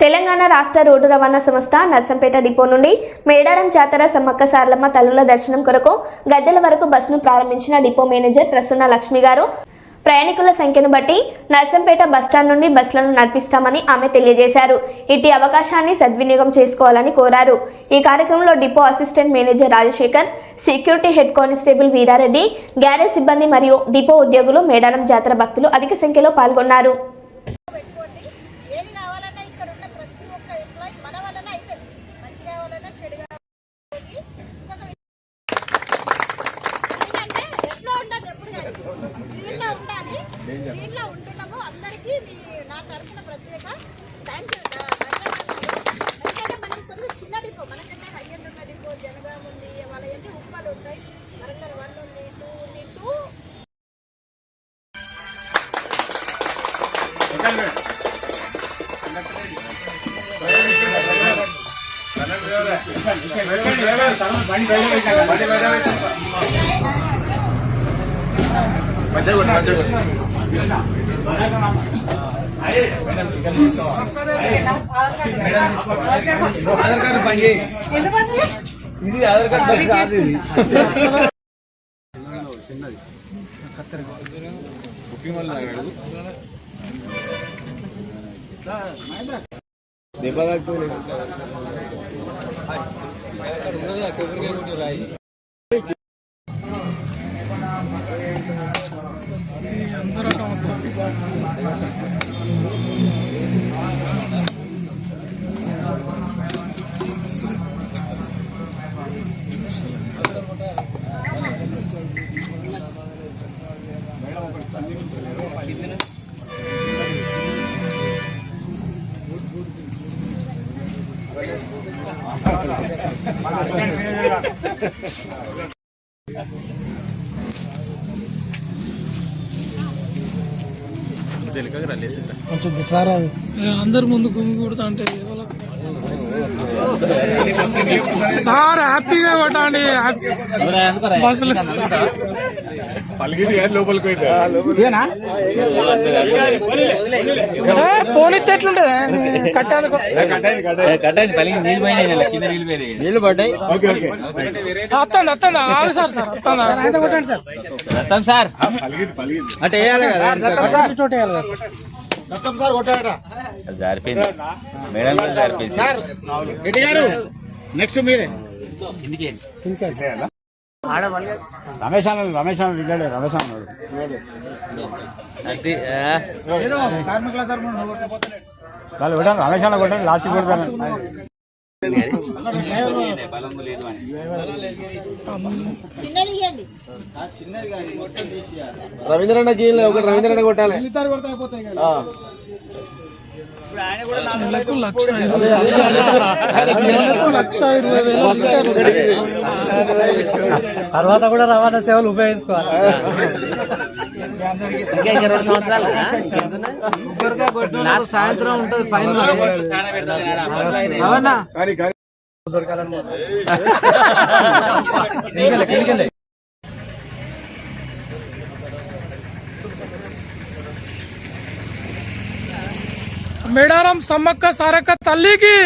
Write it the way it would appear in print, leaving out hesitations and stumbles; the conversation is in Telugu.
తెలంగాణ రాష్ట్ర రోడ్డు రవాణా సంస్థ నర్సంపేట డిపో నుండి మేడారం జాతర సమ్మక్క సారలమ్మ తల్లుల దర్శనం కొరకు గద్దెల వరకు బస్సును ప్రారంభించిన డిపో మేనేజర్ ప్రసన్న లక్ష్మి గారు ప్రయాణికుల సంఖ్యను బట్టి నర్సంపేట బస్టాండ్ నుండి బస్సులను నడిపిస్తామని ఆమె తెలియజేశారు. ఇట్టి అవకాశాన్ని సద్వినియోగం చేసుకోవాలని కోరారు. ఈ కార్యక్రమంలో depot assistant manager Rajasekhar, security head constable Veerareddy, garage సిబ్బంది మరియు డిపో ఉద్యోగులు, మేడారం జాతర భక్తులు అధిక సంఖ్యలో పాల్గొన్నారు. దీంట్లో ఉంటున్నాము అందరికీ నా తరఫున ప్రత్యేక థ్యాంక్ యూ. ఎందుకంటే మనకి కొంచెం చిన్న డిపో, మనకంటే హై ఎండ్ ఉన్న డిపో జనగాం ఉంది, వాళ్ళ ఎన్ని ఉప్పాలు ఉంటాయి, వరంగల్ 1 ఉంది, 2 ఉంది, 2 ఇది ఆధార్ కార్డు బస్ కాదు, ఇది బుకింగ్ వల్ల దెబ్బ తాకుతుంది. అందరు ముందు గుమి కొడతా అంటే సార్ హ్యాపీగా కొట్టండి. బస్సులు పోనీతే ఎట్లుంటది నీళ్ళు పడ్డాయి. వస్తుంది ఆగు సార్ కొట్టండి సార్ అంటే వేయాలి కదా, జారిపోయింది మేడం కూడా జారిపోయింది సార్. రెడ్డి గారు నెక్స్ట్ మీరే. కార్మికుల తరఫున రమేష్ కొట్టండి, లాస్ట్ రవీంద్రన్నకి ఒక రవీంద్రన్న కొట్టాలి. నెలకు 1,20,000 తర్వాత కూడా రవాణా సేవలు ఉపయోగించుకోవాలి. సాయంత్రం ఉంటుంది ఫైన్ మేడారం సమ్మక్క సారక్క తల్లికి.